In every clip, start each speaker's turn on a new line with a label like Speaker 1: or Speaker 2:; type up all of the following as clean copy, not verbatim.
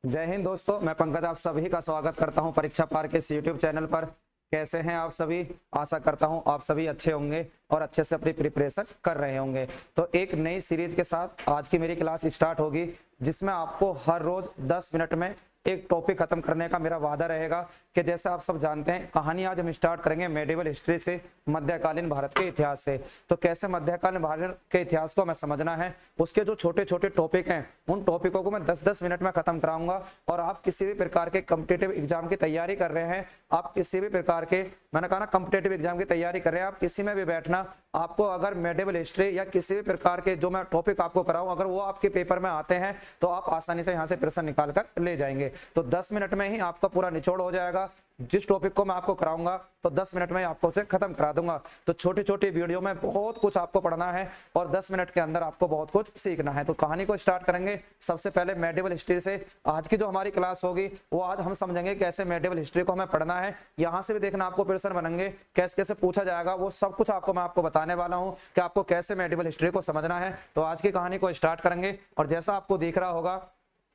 Speaker 1: जय हिंद दोस्तों, मैं पंकज आप सभी का स्वागत करता हूं परीक्षा पार के इस यूट्यूब चैनल पर। कैसे हैं आप सभी? आशा करता हूं आप सभी अच्छे होंगे और अच्छे से अपनी प्रिपरेशन कर रहे होंगे। तो एक नई सीरीज के साथ आज की मेरी क्लास स्टार्ट होगी, जिसमें आपको हर रोज 10 मिनट में एक टॉपिक खत्म करने का मेरा वादा रहेगा। कि जैसे आप सब जानते हैं, कहानी आज हम स्टार्ट करेंगे मेडिवल हिस्ट्री से, मध्यकालीन भारत के इतिहास से। तो कैसे मध्यकालीन भारत के इतिहास को हमें समझना है, उसके जो छोटे छोटे टॉपिक हैं उन टॉपिकों को मैं 10-10 मिनट में खत्म कराऊंगा। और आप किसी भी प्रकार के कॉम्पिटिटिव एग्जाम की तैयारी कर रहे हैं, आप किसी भी प्रकार के, मैंने कहा ना, कॉम्पिटिटिव एग्जाम की तैयारी कर रहे हैं, आप किसी में भी बैठना, आपको अगर मेडिवल हिस्ट्री या किसी भी प्रकार के जो मैं टॉपिक आपको कराऊं, अगर वो आपके पेपर में आते हैं तो आप आसानी से यहाँ से प्रश्न निकाल कर ले जाएंगे। तो 10 मिनट में ही आपका पूरा निचोड़ हो जाएगा। जिस टॉपिक को मैं आपको कराऊंगा तो 10 मिनट में आपको उसे खत्म करा दूंगा। तो छोटी छोटी वीडियो में बहुत कुछ आपको पढ़ना है और 10 मिनट के अंदर आपको बहुत कुछ सीखना है। तो कहानी को स्टार्ट करेंगे सबसे पहले मेडिवल हिस्ट्री से। आज की जो हमारी क्लास होगी वो आज हम समझेंगे कैसे मेडिवल हिस्ट्री को हमें पढ़ना है। यहाँ से भी देखना आपको प्रश्न बनेंगे, कैसे कैसे पूछा जाएगा, वो सब कुछ मैं आपको बताने वाला हूँ कि आपको कैसे मेडिवल हिस्ट्री को समझना है। तो आज की कहानी को स्टार्ट करेंगे और जैसा आपको दिख रहा होगा,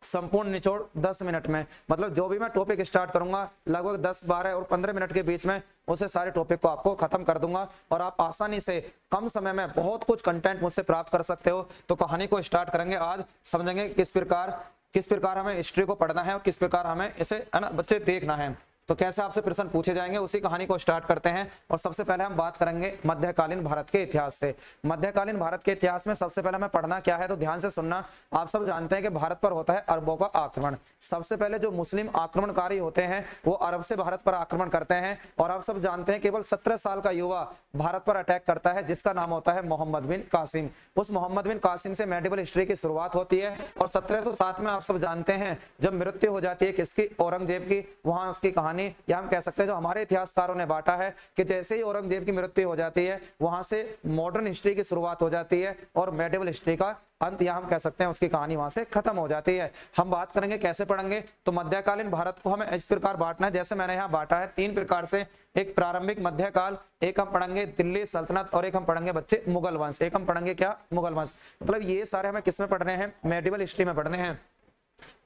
Speaker 1: संपूर्ण निचोड़ 10 मिनट में, मतलब जो भी मैं टॉपिक स्टार्ट करूंगा लगभग 10, 12 और 15 मिनट के बीच में उसे सारे टॉपिक को आपको खत्म कर दूंगा और आप आसानी से कम समय में बहुत कुछ कंटेंट मुझसे प्राप्त कर सकते हो। तो कहानी को स्टार्ट करेंगे, आज समझेंगे किस प्रकार हमें हिस्ट्री को पढ़ना है और किस प्रकार हमें इसे, है ना बच्चे, देखना है। तो कैसे आपसे प्रश्न पूछे जाएंगे, उसी कहानी को स्टार्ट करते हैं। और सबसे पहले हम बात करेंगे मध्यकालीन भारत के इतिहास से। मध्यकालीन भारत के इतिहास में सबसे पहले हमें पढ़ना क्या है, तो ध्यान से सुनना। आप सब जानते हैं कि भारत पर होता है अरबों का आक्रमण। सबसे पहले जो मुस्लिम आक्रमणकारी होते हैं वो अरब से भारत पर आक्रमण करते हैं। और आप सब जानते हैं केवल 17 साल का युवा भारत पर अटैक करता है, जिसका नाम होता है मोहम्मद बिन कासिम। उस मोहम्मद बिन कासिम से मेडिवल हिस्ट्री की शुरुआत होती है। और 1707 में आप सब जानते हैं जब मृत्यु हो जाती है किसकी, औरंगजेब की, वहां उसकी कहानी, या हम कह सकते हैं जो हमारे इतिहासकारों ने बांटा है कि जैसे ही औरंगजेब की मृत्यु हो जाती है वहां से मॉडर्न हिस्ट्री की शुरुआत हो जाती है और मेडिवल हिस्ट्री का अंत, या हम कह सकते हैं उसकी कहानी वहां से खत्म हो जाती है। हम बात करेंगे कैसे पढ़ेंगे, तो मध्यकालीन भारत को हमें इस प्रकार बांटना है जैसे मैंने यहाँ बांटा है 3 प्रकार से। एक प्रारंभिक मध्यकाल, एक हम पढ़ेंगे दिल्ली सल्तनत, और एक हम पढ़ेंगे बच्चे मुगल वंश। एक हम पढ़ेंगे क्या, मुगल वंश। मतलब ये सारे हमें किस में पढ़ने हैं, मेडिवल हिस्ट्री में पढ़ने हैं।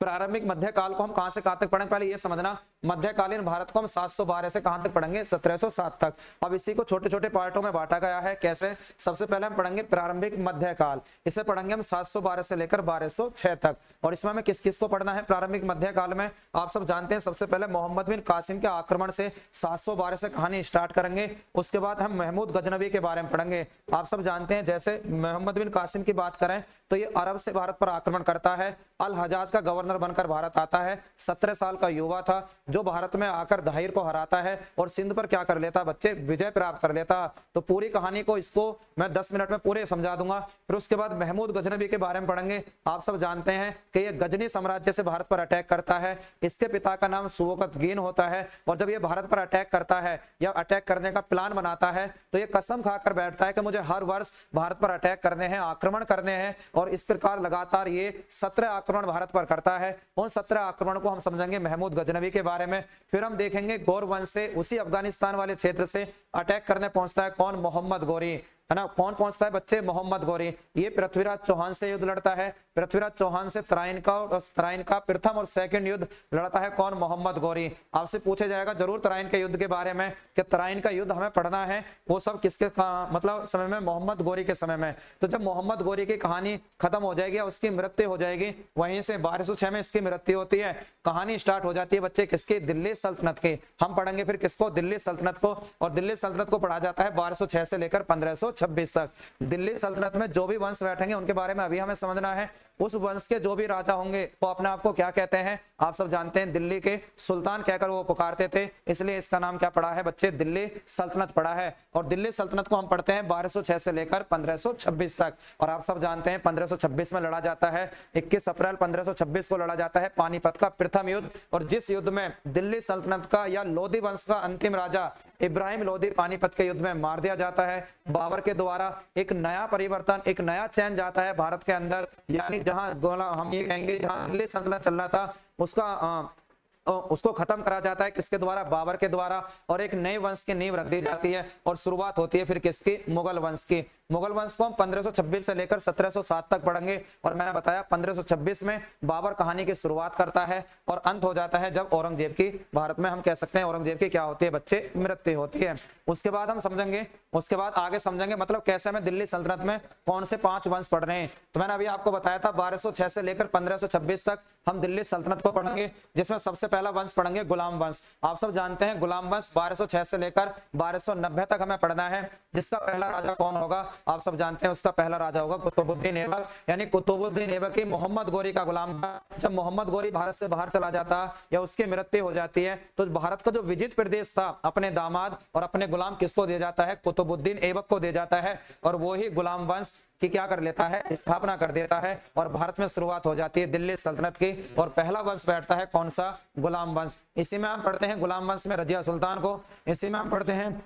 Speaker 1: प्रारंभिक मध्यकाल को हम कहां से कहां तक पढ़ेंगे, पहले ये समझना। मध्यकालीन भारत को हम 712 से कहां तक पढ़ेंगे, 1707 तक। अब इसी को छोटे छोटे पार्टों में बांटा गया है। कैसे? सबसे पहले हम पढ़ेंगे प्रारंभिक मध्यकाल, इसे पढ़ेंगे हम 712 से लेकर 1206 तक। और इसमें हमें किस किस को पढ़ना है प्रारंभिक मध्यकाल में, आप सब जानते हैं। सबसे पहले मोहम्मद बिन कासिम के आक्रमण से 712 से कहानी स्टार्ट करेंगे। उसके बाद हम महमूद गजनवी के बारे में पढ़ेंगे। आप सब जानते हैं जैसे मोहम्मद बिन कासिम की बात करें तो ये अरब से भारत पर आक्रमण करता है, अल हजाज का गवर्नर बनकर भारत आता है। 17 साल का युवा था जो भारत में आकर दाहिर को हराता है और सिंध पर क्या कर लेता बच्चे, विजय प्राप्त कर लेता। तो पूरी कहानी को इसको मैं 10 मिनट में पूरे समझा दूंगा। फिर उसके बाद महमूद गजनवी के बारे में पढ़ेंगे। आप सब जानते हैं कि ये गजनी साम्राज्य से भारत पर अटैक करता है। इसके पिता का नाम सुवकतगीन होता है। और जब ये भारत पर अटैक करता है या अटैक करने का प्लान बनाता है तो ये कसम खाकर बैठता है कि मुझे हर वर्ष भारत पर अटैक करने हैं, आक्रमण करने हैं। और इस प्रकार लगातार ये 17 आक्रमण भारत पर करता है। उन 17 आक्रमण को हम समझेंगे महमूद गजनवी के बारे में। फिर हम देखेंगे गौर वंश से, उसी अफगानिस्तान वाले क्षेत्र से अटैक करने पहुंचता है कौन, मोहम्मद गौरी, है ना। कौन पहुंचता है बच्चे, मोहम्मद गौरी। ये पृथ्वीराज चौहान से युद्ध लड़ता है। पृथ्वीराज चौहान से तराइन का प्रथम और सेकंड युद्ध लड़ता है कौन, मोहम्मद गौरी। आपसे पूछा जाएगा जरूर तराइन के युद्ध के बारे में कि तराइन का युद्ध हमें पढ़ना है, वो सब किसके मतलब समय में, मोहम्मद गौरी के समय में। तो जब मोहम्मद गौरी की कहानी खत्म हो जाएगी, उसकी मृत्यु हो जाएगी, वहीं से 1206 में इसकी मृत्यु होती है। कहानी स्टार्ट हो जाती है बच्चे किसकी, दिल्ली सल्तनत की। हम पढ़ेंगे फिर किसको, दिल्ली सल्तनत को। और दिल्ली सल्तनत को पढ़ा जाता है 1206 से लेकर 1526 तक। दिल्ली सल्तनत में जो भी वंश बैठेंगे उनके बारे में अभी हमें समझना है। उस वंश के जो भी राजा होंगे वो अपने आप को क्या कहते हैं, आप सब जानते हैं, दिल्ली के सुल्तान कहकर वो पुकारते थे, इसलिए इसका नाम क्या पड़ा है बच्चे, दिल्ली सल्तनत पड़ा है। और दिल्ली सल्तनत को हम पढ़ते हैं 1206 से लेकर 1526 तक। और आप सब जानते हैं 1526 में लड़ा जाता है, 21 अप्रैल 1526 को लड़ा जाता है पानीपत का प्रथम युद्ध। और जिस युद्ध में दिल्ली सल्तनत का या लोधी वंश का अंतिम राजा इब्राहिम लोधी पानीपत के युद्ध में मार दिया जाता है बाबर के द्वारा। एक नया परिवर्तन, एक नया चैन जाता है भारत के अंदर। यानी जहां हम ये कहेंगे जहां दिल्ली सल्तनत चल रहा था उसको खत्म करा जाता है किसके द्वारा, बाबर के द्वारा। और एक नए वंश की नींव रख दी जाती है और शुरुआत होती है फिर किसकी, मुगल वंश की। मुगल वंश को हम 1526 से लेकर 1707 तक पढ़ेंगे। और मैंने बताया 1526 में बाबर कहानी की शुरुआत करता है और अंत हो जाता है जब औरंगजेब की, भारत में हम कह सकते हैं औरंगजेब की क्या होती है बच्चे, मृत्यु होती है। उसके बाद हम समझेंगे, उसके बाद आगे समझेंगे मतलब कैसे हमें दिल्ली सल्तनत में कौन से 5 वंश पढ़ रहे हैं। तो मैंने अभी आपको बताया था 1206 से लेकर 1526 तक हम दिल्ली सल्तनत को पढ़ेंगे, जिसमें सबसे पहला वंश पढ़ेंगे गुलाम वंश। आप सब जानते हैं गुलाम वंश 1206 से लेकर 1290 तक हमें पढ़ना है। जिसका पहला राजा कौन होगा, आप सब जानते हैं उसका पहला राजा होगा कुतुबुद्दीन ऐबक, यानी कुतुबुद्दीन ऐबक मोहम्मद गोरी का गुलाम था। जब मोहम्मद गोरी भारत से बाहर चला जाता या उसकी मृत्यु हो जाती है तो भारत का जो विजित प्रदेश था अपने दामाद और अपने गुलाम किसको दिया जाता है, कुतुबुद्दीन ऐबक को दिया जाता है। और वो ही गुलाम वंश की क्या कर लेता है, स्थापना कर देता है और भारत में शुरुआत हो जाती है दिल्ली सल्तनत की। और पहला वंश बैठता है कौन सा, गुलाम वंश। इसी में हम पढ़ते हैं गुलाम वंश में रजिया सुल्तान को, इसी में हम पढ़ते हैं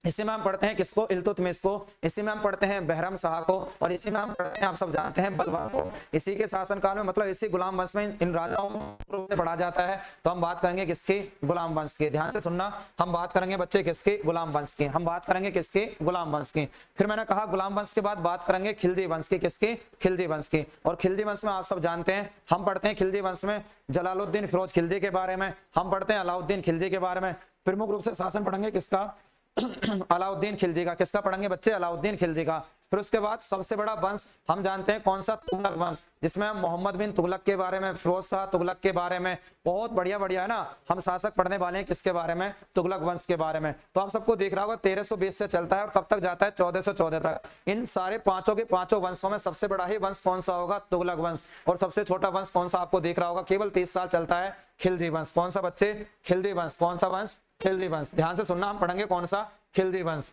Speaker 1: इसी में हम पढ़ते हैं किसको, इल्तुतमिश को, इसी में हम पढ़ते हैं बहरम शाह को, और इसी में हम पढ़ते हैं आप सब जानते हैं बलवान को। इसी के शासनकाल में मतलब इसी गुलाम वंश में इन राजाओं को से पढ़ा जाता है। तो हम बात करेंगे किसकी, गुलाम वंश की। ध्यान से सुनना, हम बात करेंगे बच्चे किसकी, गुलाम वंश की। हम बात करेंगे किसकी, गुलाम वंश की। फिर मैंने कहा गुलाम वंश के बाद बात करेंगे खिलजी वंश की, किसकी, खिलजी वंश की। और खिलजी वंश में आप सब जानते हैं, हम पढ़ते हैं खिलजी वंश में जलालुद्दीन फिरोज खिलजी के बारे में, हम पढ़ते हैं अलाउद्दीन खिलजी के बारे में। प्रमुख रूप से शासन पढ़ेंगे किसका, अलाउद्दीन खिलजी का। किसका पढ़ेंगे बच्चे, अलाउद्दीन खिलजी का। फिर उसके बाद सबसे बड़ा वंश हम जानते हैं कौन सा, तुगलक वंश, जिसमें हम मोहम्मद बिन तुगलक के बारे में, फिरोज शाह तुगलक के बारे में, बहुत बढ़िया बढ़िया है ना, हम शासक पढ़ने वाले हैं किसके बारे में, तुगलक वंश के बारे में। तो आप सबको देख रहा होगा 1320 से चलता है और कब तक जाता है, 1414 तक। इन सारे पांचों के पांचों वंशों में सबसे बड़ा ही वंश कौन सा होगा, तुगलक वंश। और सबसे छोटा वंश कौन सा आपको देख रहा होगा, केवल 30 साल चलता है, खिलजी वंश। कौन सा बच्चे, खिलजी वंश। कौन सा वंश, खिलजी वंश। ध्यान से सुनना, हम पढ़ेंगे कौन सा, खिलजी वंश।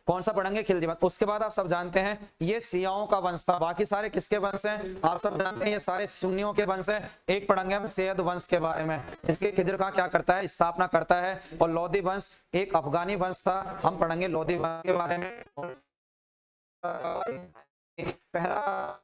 Speaker 1: कौन सा पढ़ेंगे, खिलजी वंश। उसके बाद आप सब जानते हैं ये शियाओं का वंश था। बाकी सारे किसके वंश हैं, आप सब जानते हैं ये सारे सुन्नियों के वंश हैं। एक पढ़ेंगे हम सैयद वंश के बारे में, जिसके खिजर का क्या करता है, स्थापना करता है। और लोधी वंश एक अफगानी वंश था, हम पढ़ेंगे लोधी वंश के बारे में। पहला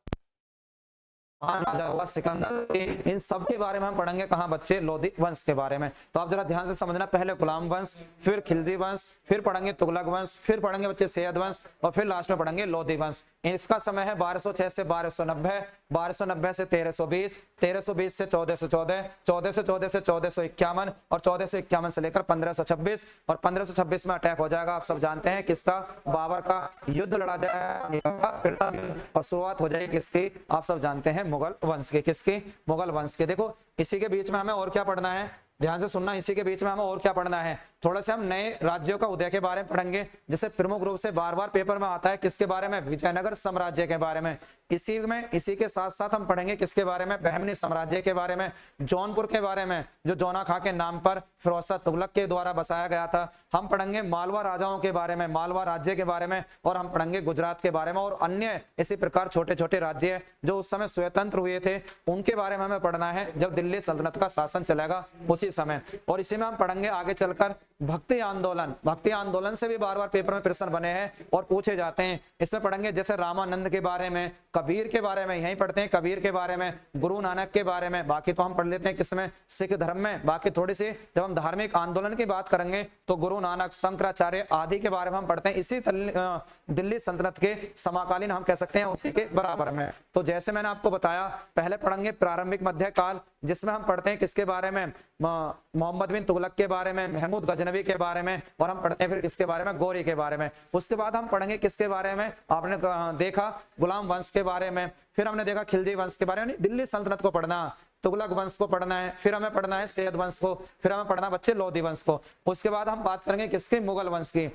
Speaker 1: राजा हुआ सिकंदर। इन सब के बारे में हम पढ़ेंगे कहां बच्चे, लोधी वंश के बारे में। तो आप जरा ध्यान से समझना, पहले गुलाम वंश, फिर खिलजी वंश, फिर पढ़ेंगे तुगलक वंश, फिर पढ़ेंगे बच्चे सैयद वंश, और फिर लास्ट में पढ़ेंगे लोधी वंश। इसका समय है 1206 से 1290, 1290 से 1320, 1320 से 1414, 1414 से 1451, और 1451 से लेकर 1526। और 1526 में अटैक हो जाएगा, आप सब जानते हैं किसका, बाबर का। युद्ध लड़ा जाएगा और शुरुआत हो जाएगी किसकी, आप सब जानते हैं मुगल वंश के। किसके, मुगल वंश के। देखो इसी के बीच में हमें और क्या पढ़ना है, ध्यान से सुनना, इसी के बीच में हमें और क्या पढ़ना है, थोड़ा से हम नए राज्यों का उदय के बारे में पढ़ेंगे। जैसे प्रमुख रूप से बार बार पेपर में आता है किसके बारे में, विजयनगर साम्राज्य के बारे में। इसी के साथ साथ हम पढ़ेंगे किसके बारे में, बहमनी साम्राज्य के बारे में, जौनपुर के बारे में जो जौना खां के नाम पर फिरोज शाह तुगलक के द्वारा बसाया गया था। हम पढ़ेंगे मालवा राजाओं के बारे में, मालवा राज्य के बारे में, और हम पढ़ेंगे गुजरात के बारे में, और अन्य इसी प्रकार छोटे छोटे राज्य जो उस समय स्वतंत्र हुए थे उनके बारे में हमें पढ़ना है, जब दिल्ली सल्तनत का शासन चलेगा उसी समय। और इसी में हम पढ़ेंगे आगे चलकर भक्ति आंदोलन। भक्ति आंदोलन से भी बार बार पेपर में प्रश्न बने हैं और पूछे जाते हैं। इसमें पढ़ेंगे जैसे रामानंद के बारे में, कबीर के बारे में, यहीं पढ़ते हैं कबीर के बारे में, गुरु नानक के बारे में। बाकी तो हम पढ़ लेते हैं किसमें, सिख धर्म में। बाकी थोड़ी सी जब हम धार्मिक आंदोलन की बात करेंगे तो गुरु नानक, शंकराचार्य आदि के बारे में हम पढ़ते हैं। इसी दिल्ली सल्तनत के समाकालीन हम कह सकते हैं उसी के बराबर में। तो जैसे मैंने आपको बताया, पहले पढ़ेंगे प्रारंभिक मध्यकाल, जिसमें हम पढ़ते हैं किसके बारे में, मोहम्मद बिन तुगलक के बारे में, महमूद गजनवी के बारे में, और हम पढ़ते हैं फिर किसके बारे में, गोरी के बारे में। उसके बाद हम पढ़ेंगे किसके बारे में, आपने देखा गुलाम वंश के बारे में, फिर हमने देखा खिलजी वंश के बारे में। दिल्ली सल्तनत को पढ़ना, तुगलक वंश को पढ़ना है, फिर हमें पढ़ना है सैयद वंश को, फिर हमें पढ़ना बच्चे लोधी वंश को। उसके बाद हम बात करेंगे किसके, मुगल वंश की।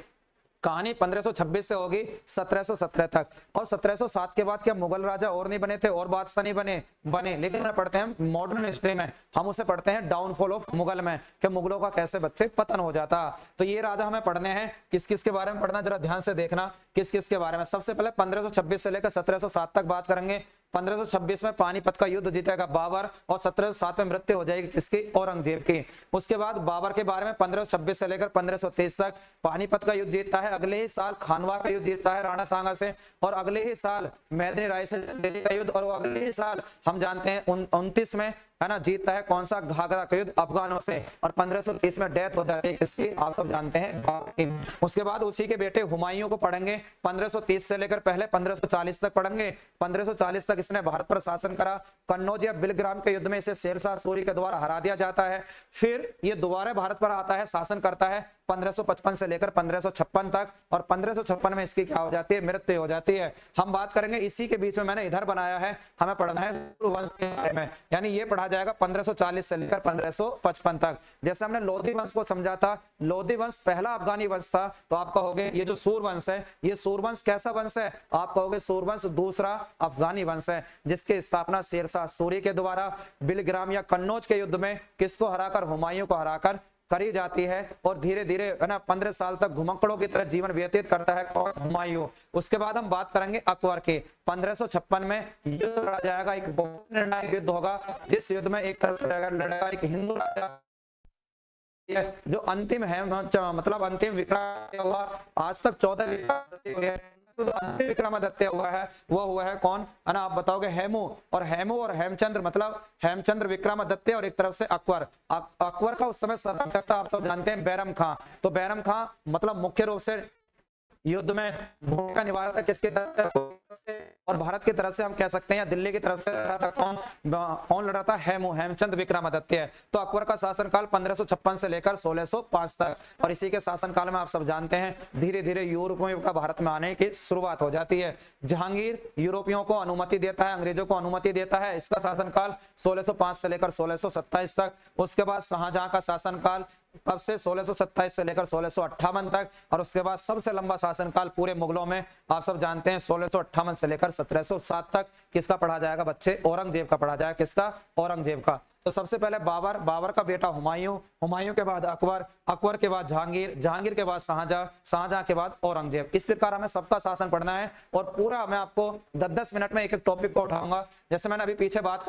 Speaker 1: कहानी 1526 से होगी 1717 तक। और 1707 के बाद क्या मुगल राजा और नहीं बने थे, और बादशाह नहीं बने, लेकिन पढ़ते हैं मॉडर्न हिस्ट्री में, हम उसे पढ़ते हैं डाउनफॉल ऑफ मुगल में, कि मुगलों का कैसे बच्चे पतन हो जाता। तो ये राजा हमें पढ़ने हैं, किस किस के बारे में पढ़ना, जरा ध्यान से देखना किस किस के बारे में। सबसे पहले 1526 से लेकर 1707 तक बात करेंगे। 1526 में पानीपत का युद्ध जीतेगा बाबर, और 1707 में मृत्यु हो जाएगी किसकी, औरंगजेब की। उसके बाद बाबर के बारे में 1526 से लेकर 1523 तक पानीपत का युद्ध जीतता है। अगले ही साल खानवा का युद्ध जीतता है राणा सांगा से, और अगले ही साल मैदनी राय से दिल्ली का युद्ध, और अगले ही साल हम जानते हैं 29 में है ना, जीतता है कौन सा, घाघरा का युद्ध अफगानों से, और 1530 में डेथ हो जाती है किसकी, आप सब जानते हैं, बाबर की। उसके बाद उसी के बेटे हुमायूं को पढ़ेंगे, 1530 से लेकर पहले 1540 तक पढ़ेंगे। 1540 तक इसने भारत पर शासन करा। कन्नौज या बिलग्राम के युद्ध में इसे शेरशाह सूरी के द्वारा हरा दिया जाता है। फिर ये दोबारा भारत पर आता है, शासन करता है 1555 से लेकर 1556 तक, और 1556 में इसकी क्या हो जाती है, मृत्यु हो जाती है। हम बात करेंगे इसी के बीच में मैंने इधर बनाया है, हमें पढ़ना है सूर्यवंश के बारे में, यानी ये पढ़ा जाएगा 1540 से लेकर 1555 तक। जैसे हमने लोधी वंश को समझा था, लोधी वंश पहला अफगानी वंश था, तो आप कहोगे ये जो सूर्यवंश है, ये सूर्यवंश कैसा वंश है, आप कहोगे सूर्यवंश दूसरा अफगानी वंश है, जिसकी स्थापना शेरशाह सूरी के द्वारा बिलग्राम या कन्नौज के युद्ध में किसको हराकर, हुमायूं को हराकर करी जाती है। और धीरे धीरे है ना 15 साल तक घुमक्कड़ों की तरह जीवन व्यतीत करता है कौन, हुमायूं। उसके बाद हम बात करेंगे अकबर के। 1556 में युद्ध लड़ा जाएगा, एक बहुत निर्णायक युद्ध होगा, जिस युद्ध में एक तरफ से लड़ेगा एक हिंदू राजा, जो अंतिम है, मतलब अंतिम विक्रम हुआ। आज तक 14 विक्रम हुए हैं, अंतिम विक्रमादित्य हुआ है, वो हुआ है कौन, है ना, आप बताओगे, हेमू। और हेमू और हेमचंद्र, मतलब हेमचंद्र विक्रमादित्य, और एक तरफ से अकबर। अकबर का उस समय शासक था, आप सब जानते हैं, बैरम खां। तो बैरम खां मतलब मुख्य रूप से युद्ध में भूमिका निभा रहा था किसकी तरफ से, और भारत की तरफ से हम कह सकते हैं, या दिल्ली की तरफ से लड़ा था कौन लड़ रहा था, हेमचंद्र विक्रमादित्य। तो अकबर का शासनकाल 1556 से लेकर 1605 तक, और इसी के शासनकाल में आप सब जानते हैं धीरे धीरे यूरोपियों का भारत में आने की शुरुआत हो जाती है। जहांगीर यूरोपियों को अनुमति देता है, अंग्रेजों को अनुमति देता है, इसका शासनकाल 1605 से लेकर 1627 तक। उसके बाद शाहजहां का शासनकाल कब से, 1627 से लेकर 1658 तक, और उसके बाद सबसे लंबा शासनकाल पूरे मुगलों में आप सब जानते हैं 1658 से लेकर 1707 तक। किसका पढ़ा जाएगा बच्चे, औरंगजेब का पढ़ा जाएगा, किसका, औरंगजेब का। तो सबसे पहले बाबर, बाबर का बेटा हुमायूं, हुमायूं के बाद अकबर, अकबर के बाद जहांगीर, जहांगीर के बाद शाहजहां, शाहजहां के बाद औरंगजेब। इस प्रकार हमें सबका शासन पढ़ना है, और पूरा मैं आपको 10-10 मिनट में एक एक टॉपिक को उठाऊंगा। जैसे मैंने अभी पीछे बात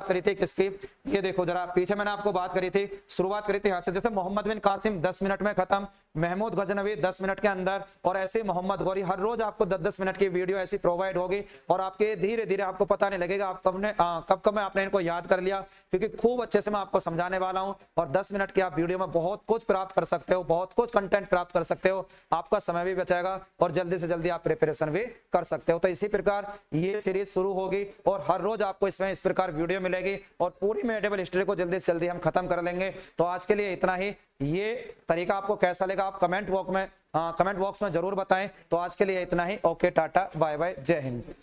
Speaker 1: करी थी, किसकी, ये देखो जरा, पीछे मैंने आपको बात करी थी, शुरुआत करी थी यहाँ से, जैसे मोहम्मद बिन कासिम 10 मिनट में खत्म, महमूद गजनवी 10 मिनट के अंदर, और ऐसे ही मोहम्मद गौरी। हर रोज आपको 10-10 मिनट की वीडियो ऐसी प्रोवाइड होगी, और आपके धीरे धीरे आपको पता नहीं लगेगा आप कब में आपने इनको याद कर लिया, क्योंकि खूब अच्छे से मैं आपको समझाने वाला हूं। और 10 मिनट की आप वीडियो में बहुत कुछ प्राप्त कर सकते हो, बहुत कुछ कंटेंट प्राप्त कर सकते हो, आपका समय भी बचेगा, और जल्दी से जल्दी आप प्रिपरेशन भी कर सकते हो। तो इसी प्रकार ये सीरीज शुरू होगी, और हर रोज आपको इसमें इस प्रकार वीडियो मिलेगी, और पूरी मेडिवल हिस्ट्री को जल्दी से जल्दी हम खत्म कर लेंगे। तो आज के लिए इतना ही। ये तरीका आपको कैसा लगा, आप कमेंट बॉक्स में जरूर बताएं। तो आज के लिए इतना ही। ओके, टाटा, बाय बाय, जय हिंद।